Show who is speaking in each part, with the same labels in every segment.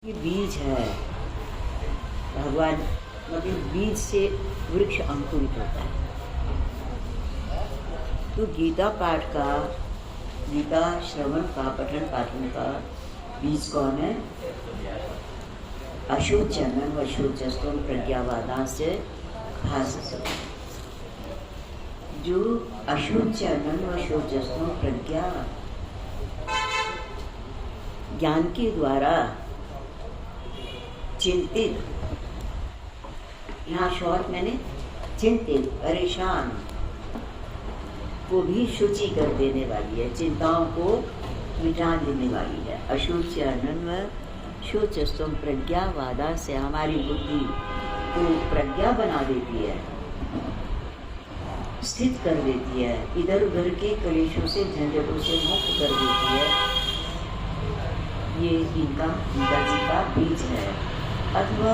Speaker 1: ये बीज है भगवान, मतलब बीज से वृक्ष अंकुरित होता है। तो गीता पाठ का, गीता श्रवण का, पठन पाठन का बीज कौन है? अशोचनन व शोचस्तम प्रज्ञावादा से भाषते। जो अशोचनन व शोचस्तम प्रज्ञा ज्ञान के द्वारा चिंतित, यहाँ शॉर्ट मैंने चिंतित, परेशान को भी शुचि कर देने वाली है, चिंताओं को मिटा देने वाली है। अशोचनन व शोचस्तम प्रज्ञावादा से हमारी बुद्धि को प्रज्ञा बना देती है, स्थित कर देती है, इधर उधर के कलेशों से, झंझटों से मुक्त कर देती है। ये इनका गीता जी का बीज है। अथवा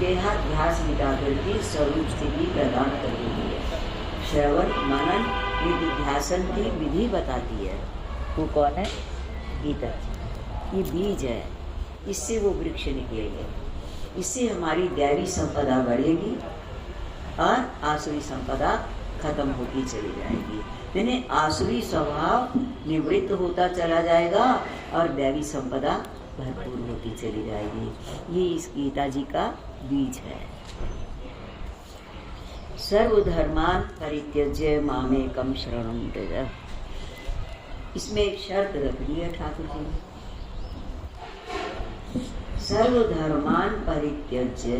Speaker 1: देहाध्यास मिटा करके स्वरूप स्थिति प्रदान कर देती है। श्रवण मनन निधिध्यासन की विधि बताती है। वो कौन है? गीता जी। ये बीज है, इससे वो वृक्ष निकलेंगे। इससे हमारी दैवी संपदा बढ़ेगी और आसुरी संपदा खत्म होती चली जाएगी। यानी आसुरी स्वभाव निवृत्त होता चला जाएगा और दैवी संपदा भरपूर होती चली जाएगी। ये इस गीता जी का बीज है। सर्वधर्मान परित्यज्य मामेकम शरणं व्रज। इसमें एक शर्त रख दी है ठाकुर जी ने। सर्वधर्मान परित्यज्य,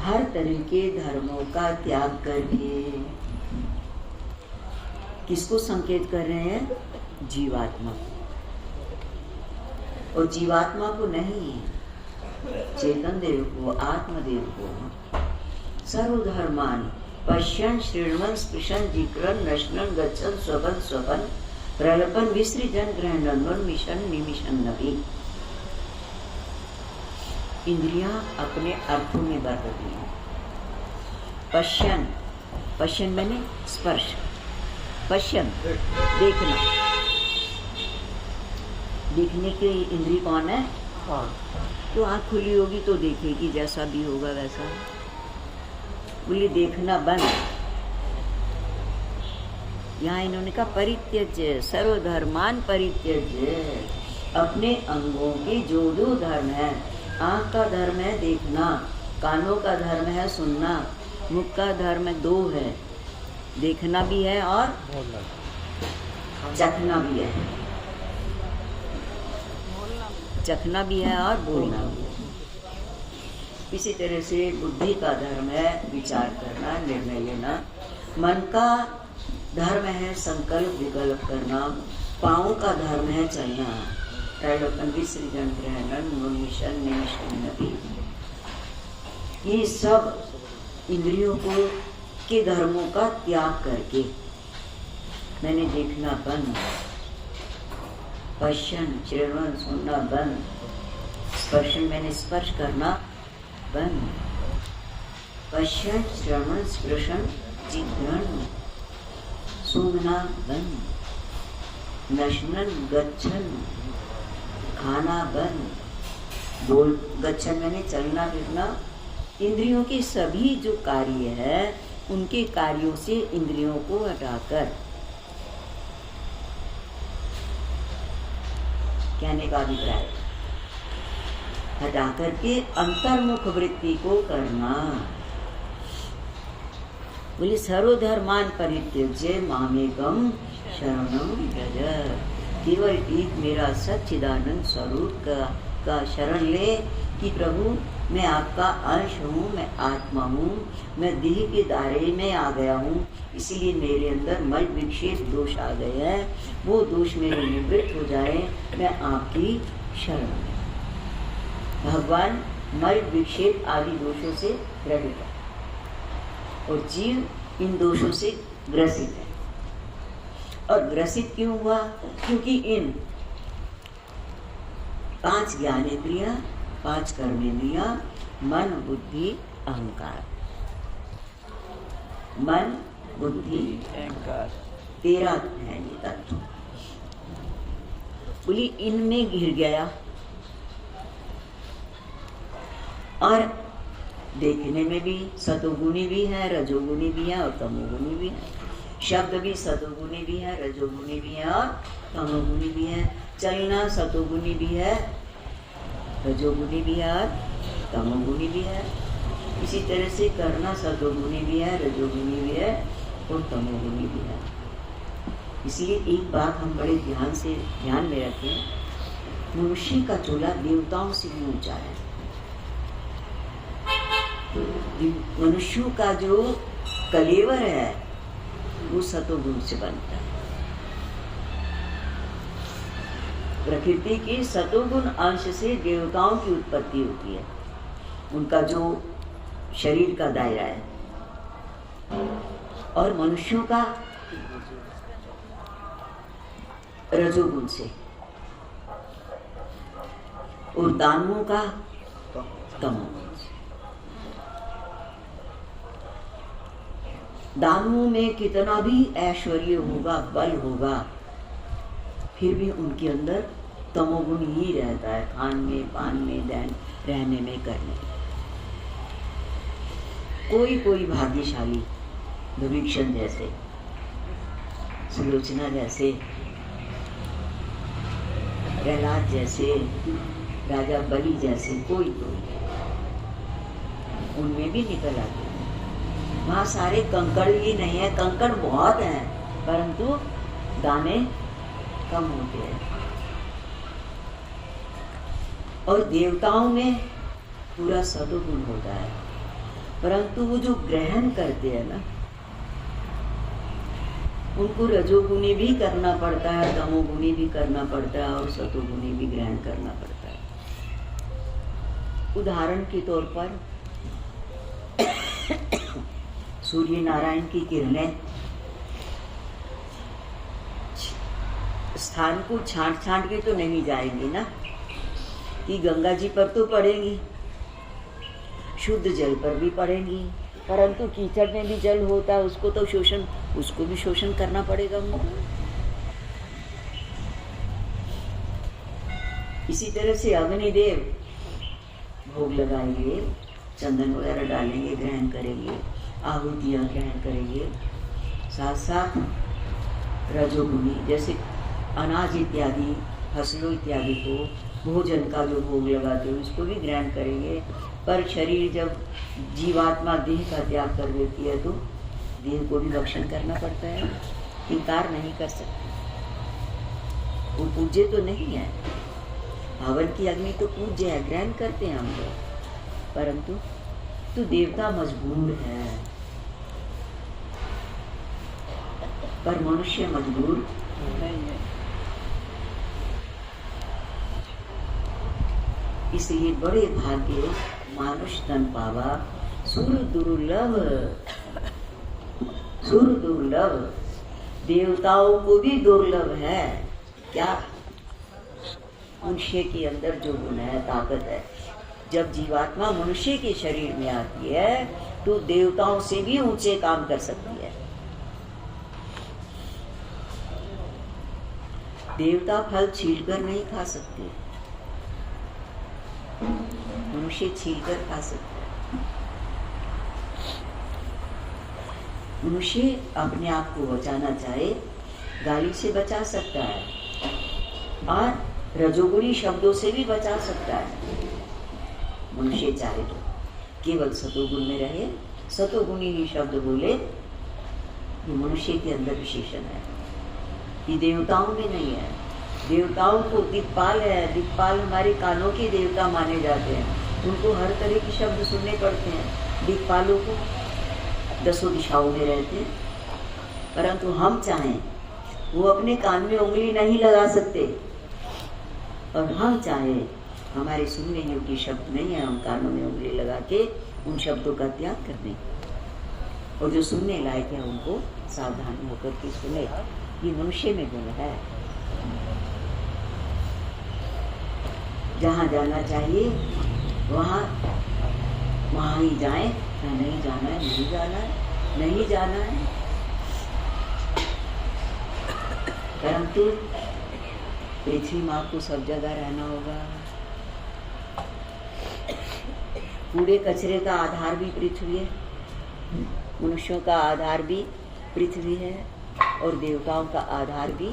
Speaker 1: हर तरह के धर्मों का त्याग करके, किसको संकेत कर रहे हैं? जीवात्मा। और जीवात्मा को नहीं, चेतन देव को, आत्मदेव को। सर्वधर्मान पश्यन श्रृण्वन स्पृशन जिक्रन नश्नन गच्छन स्वपन स्वपन प्रलपन विसृजन ग्रहणन उन्मिशन निमिशन नपि। इंद्रियां अपने अर्थों में बरतती हैं। पश्यन, पश्यन मैंने स्पर्श, पश्यन देखना, देखने की इंद्री कौन है? तो आँख खुली होगी तो देखेगी, जैसा भी होगा वैसा। बोली देखना बंद। यहाँ इन्होंने कहा परित्यज्य, सर्वधर्मान परित्यज्य। अपने अंगों के जो जो धर्म है, आँख का धर्म है देखना, कानों का धर्म है सुनना, मुख का धर्म है दो है, देखना भी है और चखना भी है, चखना भी है और बोलना भी है। इसी तरह से बुद्धि का धर्म है विचार करना, निर्णय लेना। मन का धर्म है संकल्प विकल्प करना। पाँव का धर्म है चलना। त्रैलोक्यम विसृजन ग्रहणन उन्मिशन निमिशन नपि। ये सब इंद्रियों को के धर्मों का त्याग करके मैंने देखना बंद, पश्यन श्रवण सुनना बंद, स्पर्शन मैंने स्पर्श करना बंद, पश्यन श्रवण स्पर्शन जिघ्रन सूंघना बंद, नशनन गच्छन खाना बंद, बोल गच्छन मैंने चलना फिरना। इंद्रियों के सभी जो कार्य है उनके कार्यों से इंद्रियों को हटाकर, कहने का अभिप्राय, हटा करके अंतर्मुख वृत्ति को करना। बोले सर्वधर्मान परित्यज्य मामेकम शरणं व्रज। केवल एक मेरा सच्चिदानंद स्वरूप का शरण ले कि प्रभु मैं आपका अंश हूँ, मैं आत्मा हूँ, मैं देह के दायरे में आ गया हूँ, इसीलिए मेरे अंदर मल विक्षेप दोष आ गए हैं। वो दोष मेरे निवृत्त हो जाए, मैं आपकी शरण में। भगवान मल विक्षेप आदि दोषों से रहित है और जीव इन दोषों से ग्रसित है। और ग्रसित क्यों हुआ? क्योंकि इन 5 ज्ञानेंद्रियां, 5 कर्मेंद्रियां, मन बुद्धि अहंकार, मन बुद्धि अहंकार 13 है ये तत्व। बोली इनमें घिर गया। और देखने में भी सतोगुणी भी है, रजोगुणी भी है और तमोगुणी भी है। शब्द भी सतोगुणी भी है, रजोगुणी भी है और तमोगुणी भी है। चलना सतोगुणी भी है, रजोगुणी भी है और तमोगुणी भी है। इसी तरह से करना सतोगुणी भी है, रजोगुणी भी है और तमोगुणी भी है। इसलिए एक बात हम बड़े ध्यान में रखें, मनुष्य का चोला देवताओं से भी ऊंचा है। मनुष्यों का जो कलेवर है वो सतोगुण से बनता है। प्रकृति के सतोगुण अंश से देवताओं की उत्पत्ति होती है। उनका जो शरीर का दायरा है, और मनुष्यों का रजोगुण से, और दानवों का तमोगुण से। दानवों में कितना भी ऐश्वर्य होगा, बल होगा, फिर भी उनके अंदर तमोगुण ही रहता है, खान में, पान में, रहने में, करने में। कोई भाग्यशाली विभीषण जैसे, सुलोचना जैसे, प्रहलाद जैसे, राजा बलि जैसे, कोई उनमें भी निकल आते हैं। वहाँ सारे कंकड़ ही नहीं है, कंकड़ बहुत हैं, परंतु दाने कम होते हैं। और देवताओं में पूरा सदुगुण होता है, परंतु वो जो ग्रहण करते हैं ना, उनको रजोगुणी भी करना पड़ता है, तमोगुणी भी करना पड़ता है और सतोगुणी भी ग्रहण करना पड़ता है। उदाहरण के तौर पर सूर्य नारायण की किरणें स्थान को छांट के तो नहीं जाएंगी ना, कि गंगा जी पर तो पड़ेंगी, शुद्ध जल पर भी पड़ेंगी, परंतु कीचड़ में भी जल होता है, उसको भी शोषण करना पड़ेगा उनको। इसी तरह से अग्निदेव भोग लगाएंगे, चंदन वगैरह डालेंगे, ग्रहण करेंगे, आहुतियां ग्रहण करेंगे। साथ साथ रजोगुणी जैसे अनाज इत्यादि, फसलों इत्यादि को भोजन का जो भोग लगाते हैं उसको भी ग्रहण करेंगे। पर शरीर जब जीवात्मा देह का त्याग कर देती है तो देह को भी भक्षण करना पड़ता है, इनकार नहीं कर सकते। वो पूज्य तो नहीं है, हवन की अग्नि तो पूज्य है, ग्रहण करते हैं हम लोग, परंतु तो देवता मजबूर है, पर मनुष्य मजबूर नहीं है। इसलिए बड़े भाग्य मानुष तन पावा, सुर दुर्लभ, सुर दुर्लभ, देवताओं को भी दुर्लभ है। क्या? मनुष्य के अंदर जो गुण है, ताकत है, जब जीवात्मा मनुष्य के शरीर में आती है तो देवताओं से भी ऊंचे काम कर सकती है। देवता फल छीलकर नहीं खा सकते, मनुष्य छीलकर खा सकता है। मनुष्य अपने आप को बचाना चाहे गाली से बचा सकता है और रजोगुणी शब्दों से भी बचा सकता है। मनुष्य चाहे तो केवल सतोगुण में रहे, सतोगुणी ही शब्द बोले, ये मनुष्य के अंदर विशेषण है, ये देवताओं में नहीं है। देवताओं को दिक्पाल है, दिक्पाल हमारे कानों के देवता माने जाते हैं, उनको हर तरह के शब्द सुनने पड़ते हैं। दिक्पालों को 10 दिशाओं में रहते हैं, परंतु हम चाहें वो अपने कान में उंगली नहीं लगा सकते, और हम चाहें हमारे सुनने योग्य शब्द नहीं है, हम कानों में उंगली लगा के उन शब्दों का त्याग कर दें, और जो सुनने लायक है उनको सावधान होकर के सुने। ये मनुष्य में गुण है। जहाँ जाना चाहिए वहाँ ही जाए, नहीं जाना है नहीं जाना है, नहीं जाना है। परंतु पृथ्वी माँ को सब जगह रहना होगा। कूड़े कचरे का आधार भी पृथ्वी है, मनुष्यों का आधार भी पृथ्वी है और देवताओं का आधार भी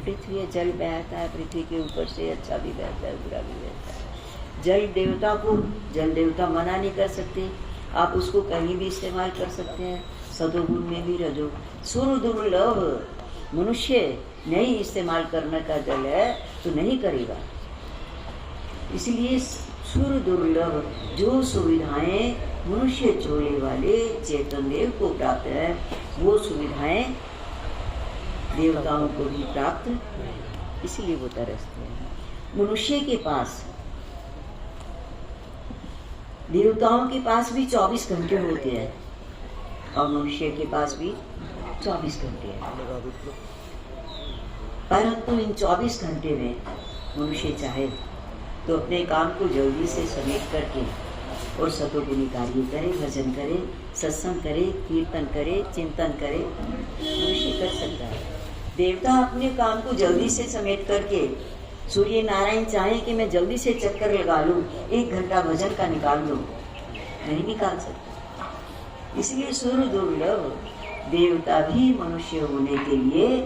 Speaker 1: पृथ्वी है। जल बहता है पृथ्वी के ऊपर से, अच्छा भी बहता है बुरा भी बहता है। जल देवता को जल देवता मना नहीं कर सकते, आप उसको कहीं भी इस्तेमाल कर सकते हैं, सतोगुण में भी रजो। सुर दुर्लभ मनुष्य नहीं इस्तेमाल करने का जल है तो नहीं करेगा। इसलिए सुर दुर्लभ जो सुविधाएं मनुष्य चोले वाले चेतन देव को प्राप्त है, वो सुविधाएं देवताओं को भी प्राप्त, इसलिए वो तरसते हैं। मनुष्य के पास, देवताओं के पास भी 24 घंटे होते हैं और मनुष्य के पास भी 24 घंटे हैं, परंतु इन 24 घंटे में मनुष्य चाहे तो अपने काम को जल्दी से समेट करके और सतोगुणी कार्य करे, भजन करे, सत्संग करे, कीर्तन करे, चिंतन करे, मनुष्य कर सकता है। देवता अपने काम को जल्दी से समेट करके, सूर्य नारायण चाहे कि मैं जल्दी से चक्कर लगा लूं, 1 घंटा भजन का निकाल दूं, नहीं निकाल सकता। इसलिए सुर दुर्लभ, देवता भी मनुष्य होने के लिए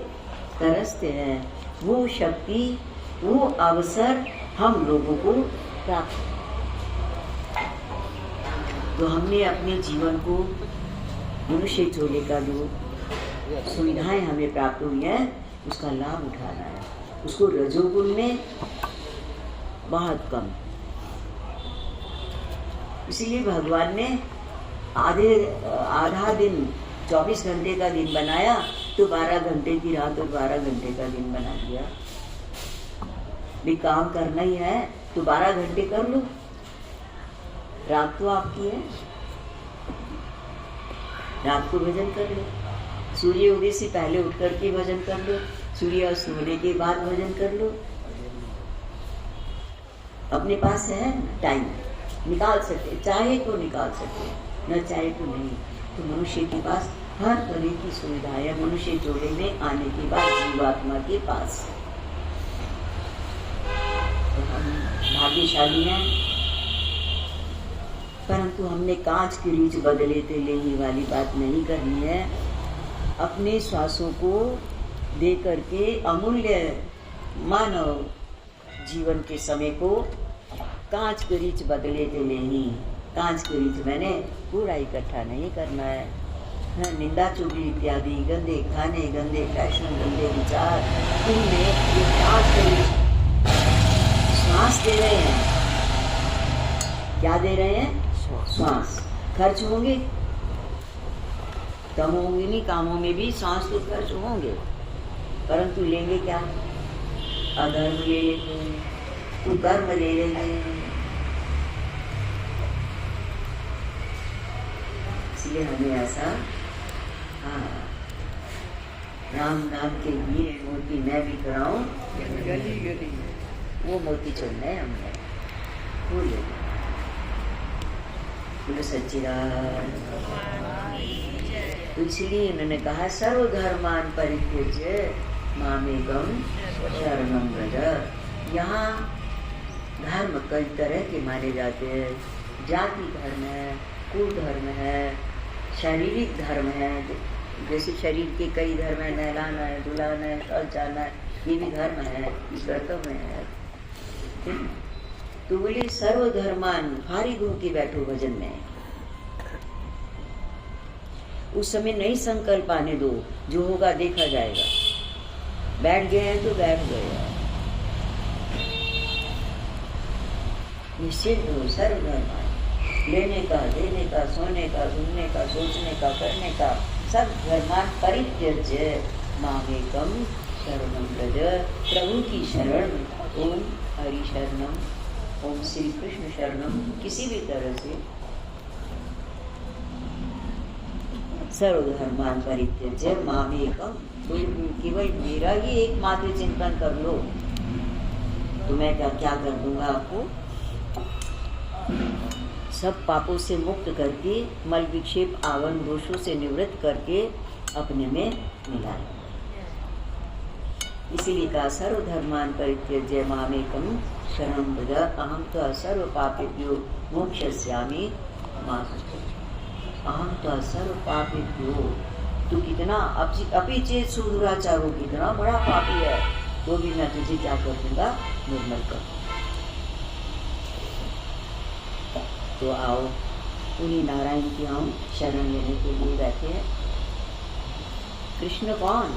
Speaker 1: तरसते हैं। वो शक्ति, वो अवसर हम लोगों को प्राप्त, तो हमने अपने जीवन को मनुष्य चोले का जो सुविधाएं हमें प्राप्त हुई हैं उसका लाभ उठाना है। उसको रजोगुण में बहुत कम, इसलिए भगवान ने आधा दिन 24 घंटे का दिन बनाया तो 12 घंटे की रात और 12 घंटे का दिन बना दिया। भी काम करना ही है तो 12 घंटे कर लो, रात तो आपकी है, रात को भजन कर लो, सूर्य उदय से पहले उठ करके भजन कर लो, सूर्य अस्त होने के बाद भजन कर लो। अपने पास है टाइम, निकाल सकते, चाहे तो निकाल सकते, न चाहे तो नहीं। तो मनुष्य के पास हर तरह की सुविधा है, मनुष्य चोले में आने के बाद जीवात्मा के पास। तो हम भाग्यशाली हैं, परंतु हमने कांच की रीछ बदले ते लेने वाली बात नहीं करनी है। अपने श्वासों को दे करके अमूल्य मानव जीवन के समय को कांच की रीछ बदले ते नहीं। कांच की रीछ मैंने पूरा इकट्ठा नहीं करना है। निंदा चुगली इत्यादि गंदे खाने, गंदे फैशन, गंदे विचार, इनमें ये कांच की रीछ श्वास दे रहे हैं। क्या दे रहे हैं? श्वास। खर्च होंगे, कम होंगे नहीं, कामों में भी सांस तो खर्च होंगे, परंतु लेंगे क्या? अधर्म ले लेंगे, कुकर्म ले लेंगे। इसलिए हमें ऐसा, हाँ, राम नाम के वीर मोती मैं भी कराऊं, गली गली वो मोती चुनना है हमने, वो ले बोलो सच्चिदानंद। तो इसलिए इन्होंने कहा सर्वधर्मान परित्यज्य मामेकं शरणं व्रज। यहाँ धर्म कई तरह के माने जाते हैं। जाति धर्म है, कुल धर्म है, शारीरिक धर्म है, जैसे शरीर के कई धर्म है, नहलाना है, धुलाना है, शौच जाना है, ये भी धर्म है, कर्तव्य है। तो बोले सर्वधर्मान, भारी घूम के बैठो भजन में। उस समय नहीं संकल्प आने दो, जो होगा देखा जाएगा। बैठ गए हैं तो बैठ गए, निश्चित हो सर्वधर्मान। लेने का, देने का, सोने का, घूमने का, सोचने का, करने का, सब धर्मान परित्यज्य मामेकं शरणं व्रज। प्रभु की शरण, ओम हरि शरणम, ओम श्री कृष्ण शरणम, किसी भी तरह से सर्वधर्मान परित्यज्य मामेकं, केवल मेरा ही एकमात्र चिंतन कर लो तो मैं क्या कर दूंगा आपको? सब पापों से मुक्त करके, मल विक्षेप आवरण दोषों से निवृत्त करके अपने में मिला। इसीलिए कहा सर्वधर्मान परित्यज्य मामेकं शरणं व्रज अहं त्वा सर्वपापेभ्यो मोक्षयिष्यामि मा शुचः। अहं त्वा सर्वपापेभ्यो, तू कितना अपि चेत सुदुराचारो, कितना बड़ा पापी है तो भी मैं तुझे क्या कर दूंगा, निर्मल कर। तो आओ उन्हीं नारायण की हम शरण लेने के लिए बैठे हैं। कृष्ण कौन?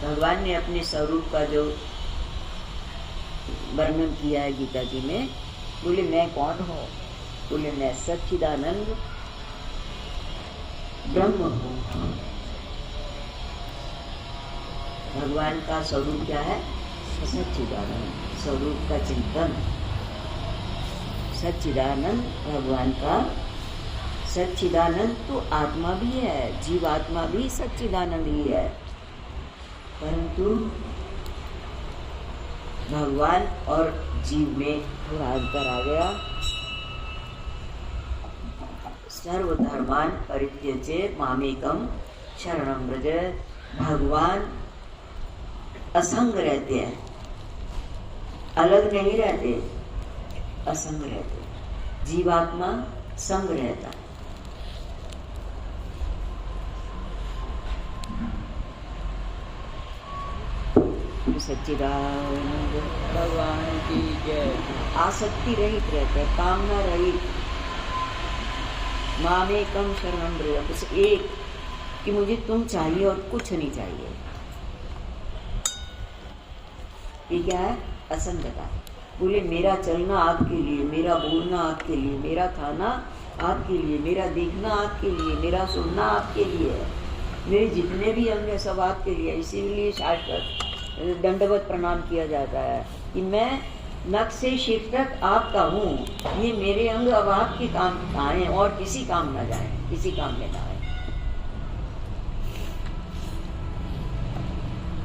Speaker 1: भगवान ने अपने स्वरूप का जो वर्णन किया है गीता जी में, बोले मैं कौन हूँ? बोले मैं सच्चिदानंद ब्रह्म हूँ। भगवान का स्वरूप क्या है? सच्चिदानंद। स्वरूप का चिंतन सच्चिदानंद भगवान का। सच्चिदानंद तो आत्मा भी है, जीवात्मा भी सच्चिदानंद ही है, परंतु भगवान और जीव में थोड़ा अंतर आ गया। सर्वधर्मान परित्यज्य मामेकं शरणं व्रज। भगवान असंग रहते हैं, अलग नहीं रहते, असंग रहते। जीवात्मा संग रहता है। सच्चिदानंद भगवान की जय। आसक्ति रहित रहते, कामना रहित। मामेकं शरणं व्रज, बस एक कि मुझे तुम चाहिए और कुछ नहीं चाहिए। ये क्या है? असंगता। बोले मेरा चलना आपके लिए, मेरा बोलना आपके लिए, मेरा खाना आपके लिए, मेरा देखना आपके लिए, मेरा सुनना आपके लिए है, मेरे जितने भी अंग हैं सब आपके लिए। इसीलिए शाश्वत दंडवत प्रणाम किया जाता है कि मैं नख से शिर तक आपका हूँ। ये मेरे अंग अब आपके काम आए और किसी काम न जाए, किसी काम में ना आए।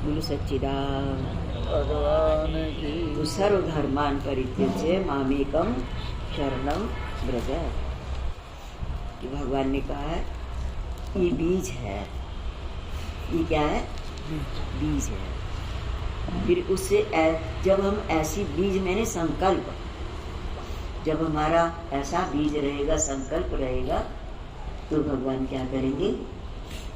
Speaker 1: बोलो सच्चिदानंद भगवान की। तो सर्वधर्मान परित्यज्य मामेकं शरणं व्रज। कि भगवान ने कहा है ये बीज है। ये क्या है? बीज है। फिर उससे जब हम ऐसी बीज, मैंने संकल्प, जब हमारा ऐसा बीज रहेगा, संकल्प रहेगा, तो भगवान क्या करेंगे?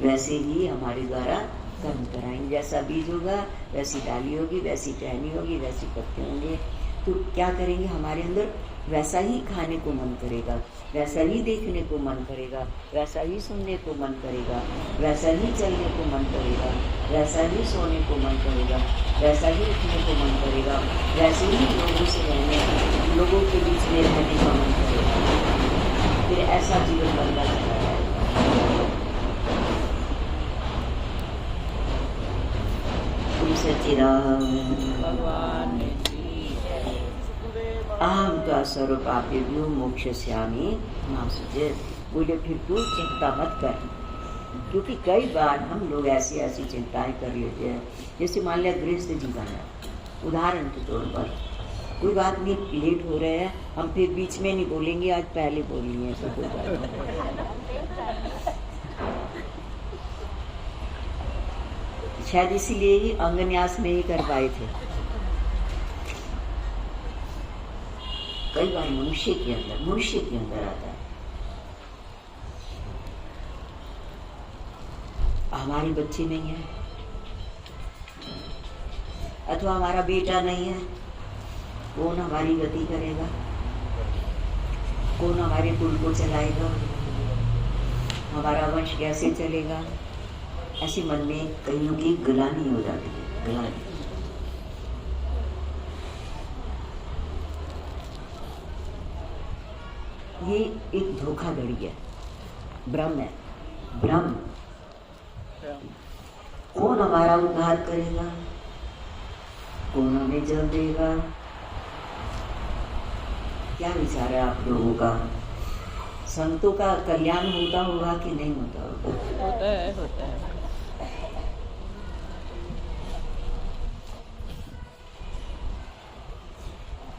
Speaker 1: वैसे ही हमारे द्वारा कर्म कराएंगे। जैसा बीज होगा वैसी डाली होगी, वैसी टहनी होगी, वैसी पत्ते होंगे। तो क्या करेंगे? हमारे अंदर वैसा ही खाने को मन करेगा, वैसा ही देखने को मन करेगा, वैसा ही सुनने को मन करेगा, वैसा ही चलने को मन करेगा, वैसा ही सोने को मन करेगा, वैसा ही उठने को मन करेगा, वैसे ही लोगों से रहने, लोगों के बीच में रहने का मन करेगा। फिर ऐसा जीवन बनता चला जाएगा। भगवान अहं त्वा सर्वपापेभ्यो मोक्षयिष्यामि मा शुचः। बोले फिर तू चिंता मत कर, क्योंकि कई बार हम लोग ऐसी ऐसी चिंताएं कर लेते हैं। जैसे मान लिया गृहस्थ जीवन है, उदाहरण के तौर पर कोई बात नहीं, लेट हो रहे हैं, हम फिर बीच में नहीं बोलेंगे, आज पहले बोल लिए तो कोई बात नहीं। शायद इसीलिए ही अंगन्यास नहीं कर पाए थे। कई बार मनुष्य के अंदर आता है, हमारे बच्चे नहीं है, अथवा हमारा बेटा नहीं है, कौन हमारी गति करेगा, कौन हमारे कुल को चलाएगा, हमारा वंश कैसे चलेगा। ऐसे मन में कईयों की ग्लानि हो जाती है, ग्लानि। ये एक धोखाधड़ी है, भ्रम है, भ्रम। कौन हमारा उद्धार करेगा, कौन हमें जल देगा, क्या विचार है आप लोगों का? संतों का कल्याण होता होगा कि नहीं होता होगा? होता है।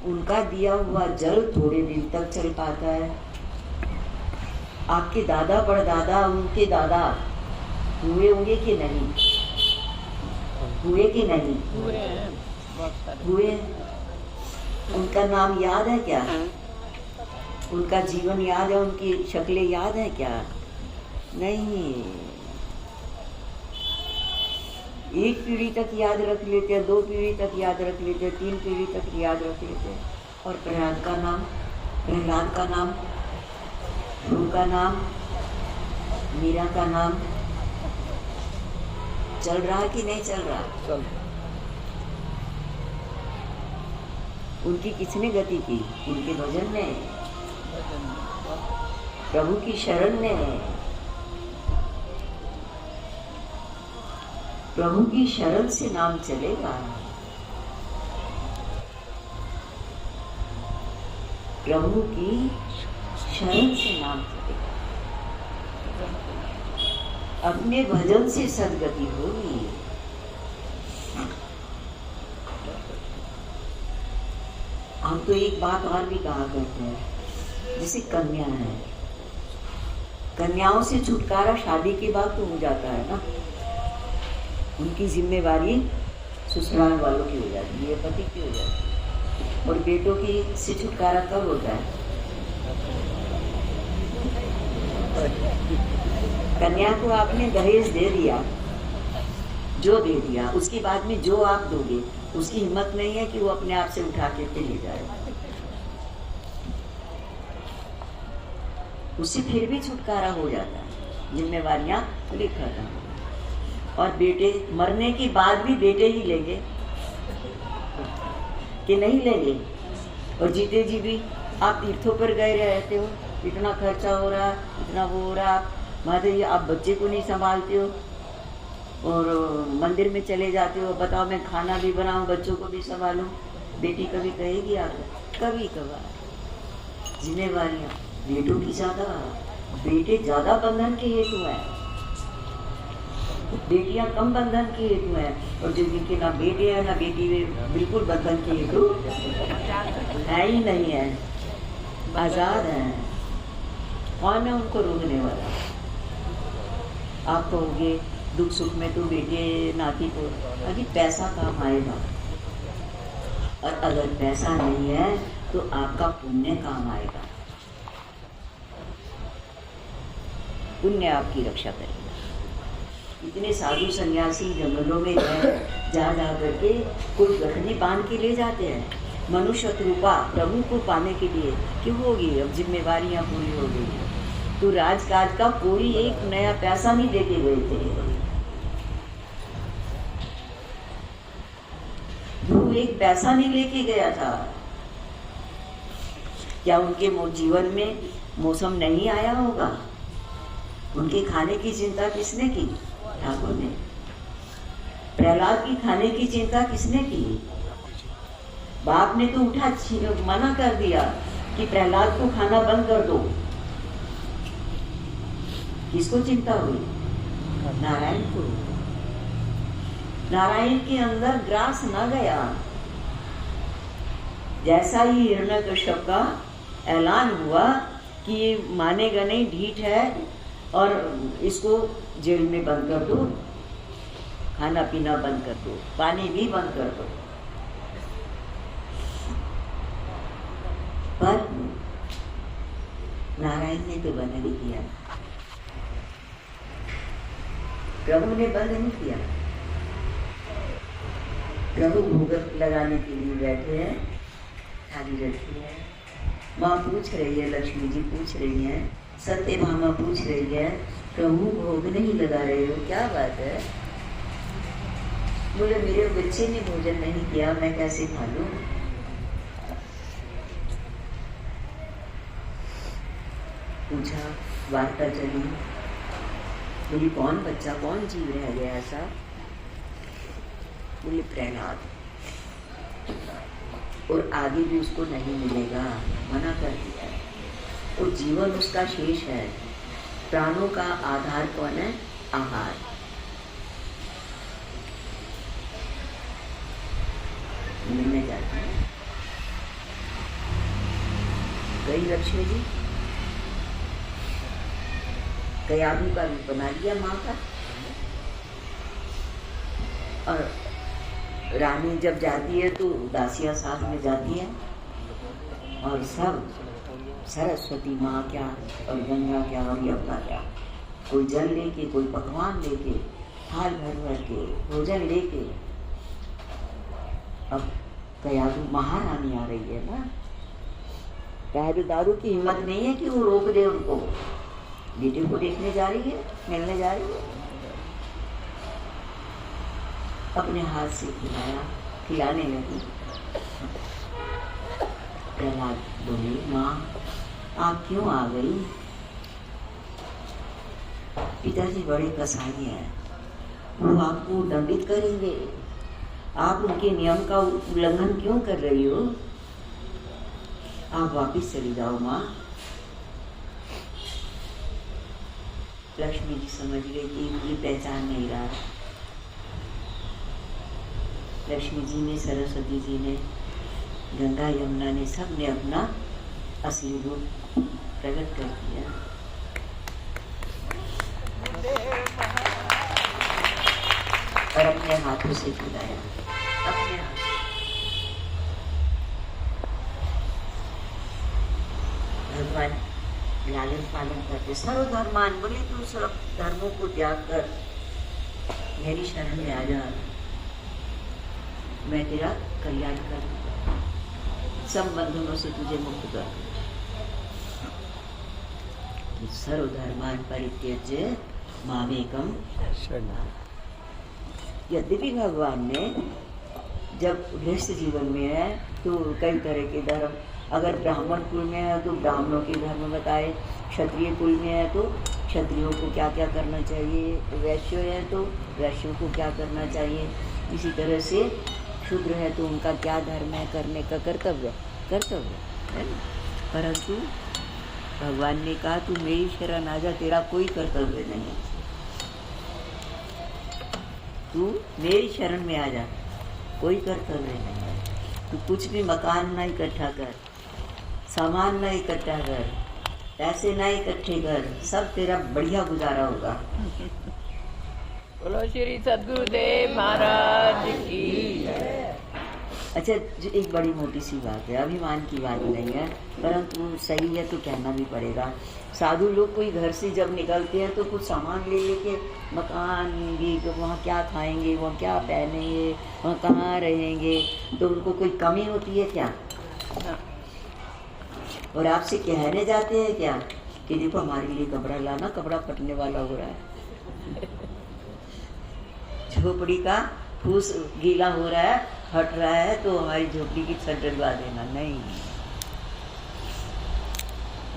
Speaker 1: उनका दिया हुआ जल थोड़े दिन तक चल पाता है। आपके दादा परदादा उनके दादा हुए होंगे कि नहीं? हुए कि नहीं?
Speaker 2: हुए हैं बहुत सारे।
Speaker 1: हुए। उनका नाम याद है क्या? उनका जीवन याद है? उनकी शक्लें याद है क्या? नहीं। एक पीढ़ी तक याद रख लेते, 2 पीढ़ी तक याद रख लेते, 3 पीढ़ी तक याद रख लेते। और प्रहलाद का नाम, ध्रुव का नाम, मीरा का नाम चल रहा कि नहीं चल रहा?
Speaker 2: चल।
Speaker 1: उनकी किसने गति की? उनके भजन ने, प्रभु की शरण ने। प्रभु की शरण से नाम चलेगा। प्रभु की शरण से नाम चलेगा। अपने भजन से सदगति होगी। हम तो एक बात और भी कहा करते हैं, जैसे कन्या है, कन्याओं से छुटकारा शादी के बाद तो हो जाता है ना, उनकी जिम्मेवारी ससुराल वालों की हो जाती है, पति की हो जाती है। और बेटों की से छुटकारा कब होता है? कन्या को आपने दहेज दे दिया, जो दे दिया, उसके बाद में जो आप दोगे उसकी हिम्मत नहीं है कि वो अपने आप से उठा के ले जाए। उससे फिर भी छुटकारा हो जाता है, जिम्मेवारियां पूरी खत्म। और बेटे मरने के बाद भी बेटे ही लेंगे कि नहीं लेंगे? और जीते जी भी आप तीर्थों पर गए रहते हो, इतना खर्चा हो रहा, इतना वो हो रहा, माता जी आप बच्चे को नहीं संभालते हो और मंदिर में चले जाते हो, बताओ मैं खाना भी बनाऊं, बच्चों को भी संभालूं। बेटी कभी कहेगी आपको? कभी कभार। जिम्मेवारियां बेटों की ज्यादा, बेटे ज्यादा बंधन के हेतु हैं, बेटियां कम बंधन के हेतु हैं। और जिनके ना बेटे हैं ना बेटी, बिल्कुल बंधन के हेतु है ही नहीं है, आजाद है। कौन है उनको रोकने वाला? आप कहोगे दुख सुख में तो बेटे नाती को, अभी पैसा काम आएगा, और अगर पैसा नहीं है तो आपका पुण्य काम आएगा, पुण्य आपकी रक्षा करेगा। इतने साधु सन्यासी जंगलों में जा करके कोई गठरी बांध के ले जाते हैं, मनुष्य रूपा प्रभु को पाने के लिए। क्यों होगी? अब जिम्मेवारियां पूरी हो गई, तो राजकाज का कोई एक नया पैसा नहीं देके गए थे। वो एक पैसा नहीं लेके गया था। क्या उनके जीवन में मौसम नहीं आया होगा? उनके खाने की चिंता किसने की? ठाकुर ने। प्रहलाद की खाने की चिंता किसने की? बाप ने तो उठा मना कर दिया कि प्रहलाद को खाना बंद कर दो। किसको चिंता हुई? नारायण को। नारायण के अंदर ग्रास न गया। जैसा ही हिरण्यकश्यप का ऐलान हुआ कि ये मानेगा नहीं, ढीठ है, और इसको जेल में बंद कर दो, खाना पीना बंद कर दो, पानी भी बंद कर दो। पर नारायण ने तो बंद नहीं किया, प्रभु ने बंद नहीं किया। प्रभु भोग लगाने के लिए बैठे हैं, थाली रखी है, माँ पूछ रही है, लक्ष्मी जी पूछ रही हैं, सत्य मामा पूछ रही है, प्रभु भोग नहीं लगा रहे हो, क्या बात है? बोले मेरे बच्चे ने भोजन नहीं किया, मैं कैसे खा लूं? पूछा, वार्ता चली, बोली कौन बच्चा, कौन जीव रह गया ऐसा? बोले प्रहलाद, और आगे भी उसको नहीं मिलेगा, मना कर दिया है। और जीवन उसका शेष है। प्राणों का आधार कौन है? आहार। मिलने जाते हैं कई लक्ष्मी जी, कई आदमी का रूप बना लिया माँ का, और रानी जब जाती है तो दासियां साथ में जाती है और सब सरस्वती माँ क्या और गंगा क्या और यमुना क्या, कोई जल लेके, कोई पकवान लेके, थाल भर भर के भोजन लेके। अब कयाधु महारानी आ रही है ना, पहरेदारों की हिम्मत नहीं है कि वो रोक दे उनको। बेटे को देखने जा रही है, मिलने जा रही है, अपने हाथ से खिलाने लगी। प्रहलाद बोले, माँ आप क्यों आ गई? पिताजी बड़े कसाई हैं, वो आपको दंडित करेंगे, आप उनके नियम का उल्लंघन क्यों कर रही हो? आप वापिस चली जाओ माँ। लक्ष्मी जी समझ गई कि मुझे पहचान नहीं रहा। लक्ष्मी जी ने, सरस्वती जी ने, गंगा यमुना ने, सब ने अपना असली रूप प्रकट कर दिया। और अपने हाथों से खिलाया, अपने हाथ। भगवान लालन पालन करते, सर्वधर्मान बोले तू सब धर्मों को त्याग कर मेरी शरण में आ जा, मैं तेरा कल्याण करूंगा, सब बंधनों से तुझे मुक्त कर। सर्वधर्मान परित्यज्य मामेकम शरणं। यद्यपि भगवान ने जब गृहस्थ जीवन में है तो कई तरह के धर्म, अगर ब्राह्मण कुल में है तो ब्राह्मणों के धर्म बताए, क्षत्रिय कुल में है तो क्षत्रियों को क्या क्या करना चाहिए, वैश्य है तो वैश्यों को क्या करना चाहिए, इसी तरह से शूद्र है तो उनका क्या धर्म है, करने का कर्तव्य है ना। परंतु भगवान ने कहा तू मेरी शरण आ जा, तेरा कोई कर्तव्य नहीं, तू मेरी शरण में आ जा, कोई कर्तव्य नहीं है। तू कुछ भी मकान ना इकट्ठा कर, सामान ना इकट्ठा कर, पैसे ना इकट्ठे कर, सब तेरा बढ़िया गुजारा होगा।
Speaker 2: बोलो श्री सद्गुरुदेव महाराज की।
Speaker 1: अच्छा, जो एक बड़ी मोटी सी बात है, अभिमान की बात नहीं है, परंतु सही है तो कहना भी पड़ेगा। साधु लोग कोई घर से जब निकलते हैं तो कुछ सामान ले लेके मकान भी, तो वहाँ क्या खाएंगे, वहाँ क्या पहनेंगे, वहाँ कहाँ रहेंगे, तो उनको कोई कमी होती है क्या? और आपसे कहने जाते हैं क्या कि देखो हमारे लिए कपड़ा लाना, कपड़ा फटने वाला हो रहा है, झोपड़ी का फूस गीला हो रहा है, फट रहा है, तो हमारी झोपड़ी की छत डलवा देना। नहीं,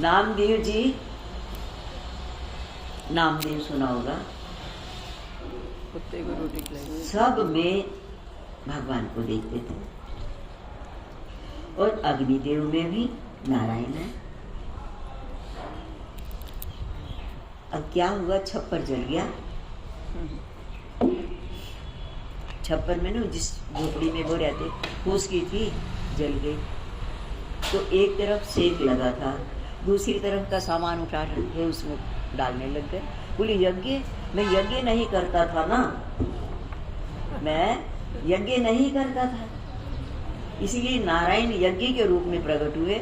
Speaker 1: नामदेव जी, नामदेव सुना होगा,
Speaker 2: कुत्ते को रोटी खिलाई,
Speaker 1: सब में भगवान को देखते थे, और अग्निदेव में भी नारायण है। अब क्या हुआ, छप्पर जल गया। छप्पर में ना जिस झोपड़ी में वो रहते, फूस की थी, जल गई। तो एक तरफ सेक लगा था, दूसरी तरफ का सामान उठा के उसमें डालने लग गए। बोली यज्ञ, मैं यज्ञ नहीं करता था ना, मैं यज्ञ नहीं करता था, इसीलिए नारायण यज्ञ के रूप में प्रकट हुए,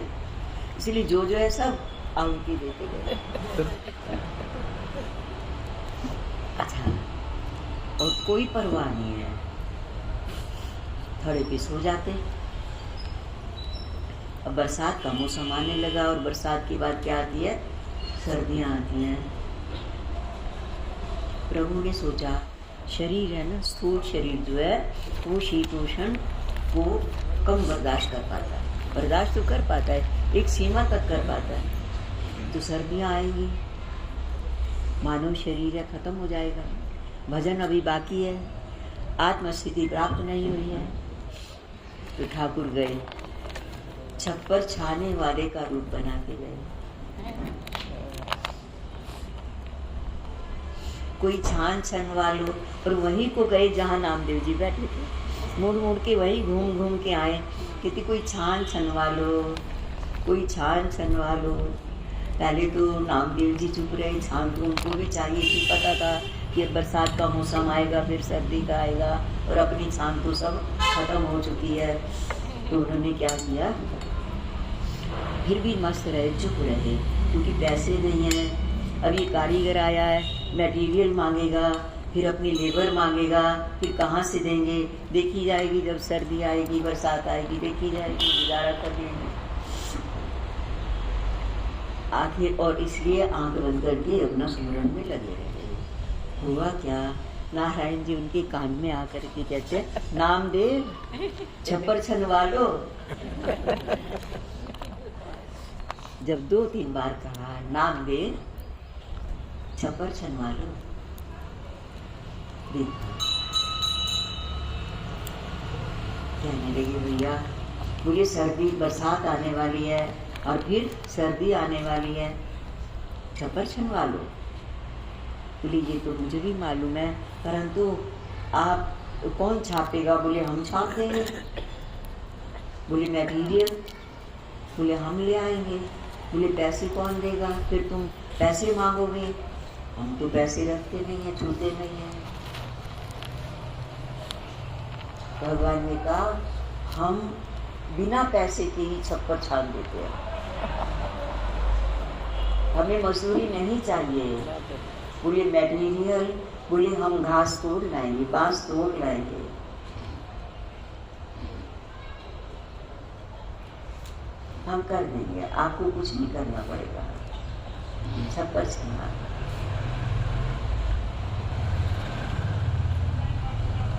Speaker 1: इसलिए जो है सब आहुति देते गए। अच्छा, और कोई परवाह नहीं है, थोड़े पे सो जाते। अब बरसात का मौसम आने लगा, और बरसात के बाद क्या आती है, सर्दियाँ आती हैं। प्रभु ने सोचा शरीर है ना, स्थूल शरीर जो है वो शीतोष्ण को कम बर्दाश्त कर पाता है, बर्दाश्त तो कर पाता है, एक सीमा तक कर पाता है। तो सर्दियाँ आएंगी, मानव शरीर है खत्म हो जाएगा, भजन अभी बाकी है, आत्मस्थिति प्राप्त नहीं हुई है। तो ठाकुर गए, छप्पर छाने वाले का रूप बना के गए। कोई छान छनवा लो, और वहीं को गए जहाँ नामदेव जी बैठे थे, मुड़ मुड़ के वहीं घूम घूम के आए, कहते कोई छान छनवा लो, कोई छान छनवा लो। पहले तो नामदेव जी चुप रहे, छान तो उनको भी चाहिए थी, पता था कि बरसात का मौसम आएगा, फिर सर्दी का आएगा, और अपनी शान तो सब खत्म हो चुकी है। तो उन्होंने क्या किया, फिर भी मस्त रहे, चुप रहे, क्योंकि पैसे नहीं हैं। अब ये कारीगर आया है, मटेरियल मांगेगा, फिर अपनी लेबर मांगेगा, फिर कहाँ से देंगे? देखी जाएगी, जब सर्दी आएगी, बरसात आएगी, देखी जाएगी, गुजारा कर लेंगे आखिर। और इसलिए आंख बंद करके अपना स्मरण में लगे रहे। हुआ क्या, नारायण जी उनके कान में आकर के कहते, नामदेव छप्पर छनवा लो। जब 2-3 बार कहा नामदेव छप्पर छनवा लो, देखा कहने लगे, भैया बोले सर्दी बरसात आने वाली है और फिर सर्दी आने वाली है, छप्पर छनवा लो। बोले ये तो मुझे भी मालूम है, परंतु आप कौन छापेगा? बोले हम छाप देंगे। बोले मटीरियल? बोले हम ले आएंगे। बोले पैसे कौन देगा? फिर तुम पैसे मांगोगे, हम तो पैसे रखते नहीं हैं, छूते नहीं हैं। भगवान ने कहा हम बिना पैसे के ही छप्पर छाप देते हैं, हमें मजदूरी नहीं चाहिए। बोले मटेरियल? बोले हम घास तोड़ लाएंगे, बांस तोड़ लाएंगे। हम कर देंगे, आपको कुछ नहीं करना पड़ेगा, छप्पर छनवा।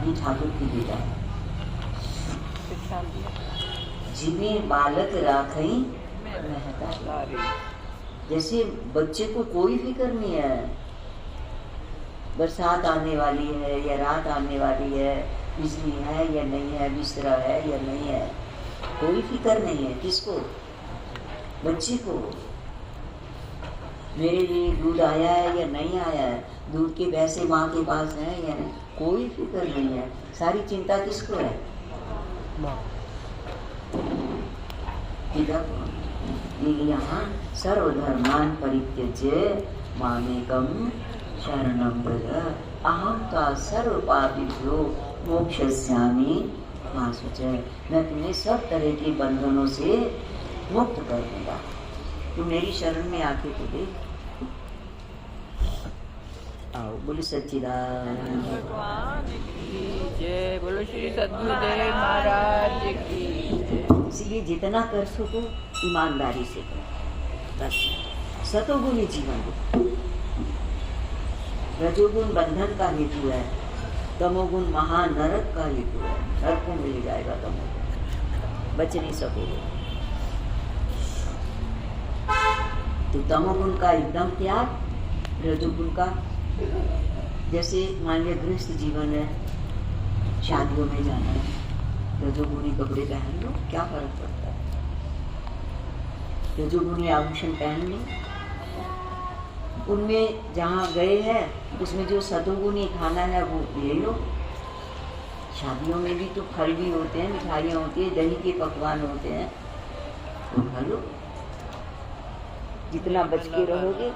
Speaker 1: ये ठाकुर की लीला है। जिन्हें बालक राखई महतारी, जैसे बच्चे को कोई फिक्र नहीं है, बरसात आने वाली है या रात आने वाली है, बिजली है या नहीं है, बिस्तरा है या नहीं है, कोई फिक्र नहीं है। किसको? बच्चे को। मेरे लिए दूध आया है या नहीं आया है, दूध के पैसे माँ के पास हैं या नहीं, कोई फिक्र नहीं है। सारी चिंता किसको है? यहाँ सर्वधर्मान परित्यज्य मामेकं शरणं व्रज अहं त्वा सर्व पापेभ्यो मोक्षयिष्यामि मा शुचः। मैं तुम्हें सब तरह के बंधनों से मुक्त कर दूंगा, तुम मेरी शरण में आके तो देख। आओ बोले सच्चिदानंद
Speaker 2: भगवान की जय, बोलो श्री सद्गुरुदेव महाराज की जय।
Speaker 1: इसलिए जितना कर सको ईमानदारी से करो, बस। सतोगुणी जीवन, रजोगुण बंधन का हेतु है, तमोगुण महानरक का हेतु है। नरक को मिल जाएगा तमोगुण, बच नहीं सकोगे। तो तमोगुण का एकदम त्याग, रजोगुण का, जैसे मान लिया गृहस्थ जीवन है, शादियों में जाना है, रजोगुणी कपड़े पहन लो, क्या फर्क पड़ता है? रजोगुणी आभूषण पहन लो, उनमें जहाँ गए हैं उसमें जो सतोगुणी खाना है वो ले लो। शादियों में भी तो फल भी होते हैं, मिठाइयाँ होती है, दही के पकवान होते हैं, तो खा लो। जितना बच के रहोगे।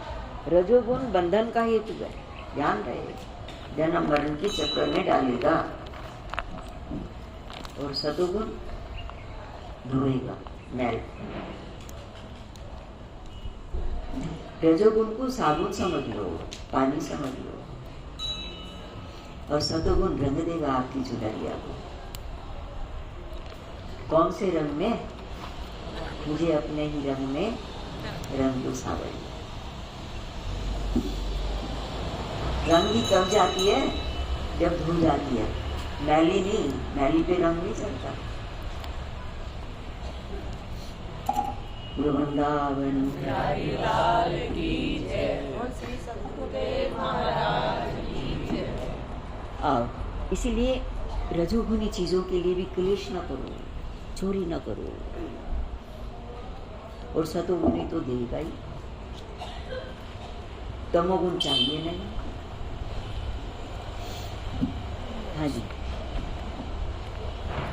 Speaker 1: रजोगुण बंधन का हेतु है, ध्यान रहे, जन्म मरण के चक्कर में डालेगा। और सतोगुण धोएगा मैल। रजोगुण को साबुन समझ लो, पानी समझ लो, और सतोगुण रंग देगा आपकी चुनरिया को। कौन से रंग में? मुझे अपने ही रंग में रंग दो सावरिया। रंग भी कब जाती है? जब धुल जाती है, मैली नहीं, मैली पे रंग नहीं चलता। वृंदावन
Speaker 2: बिहारी लाल की जय, श्री सद्गुरुदेव महाराज की जय।
Speaker 1: आओ, इसीलिए रजोगुणी चीजों के लिए भी क्लेश न करो, चोरी न करो, और सतोगुणी तो देगा ही, तमोगुण चाहिए नहीं। हाँ जी,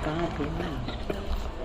Speaker 1: कहाँ थे?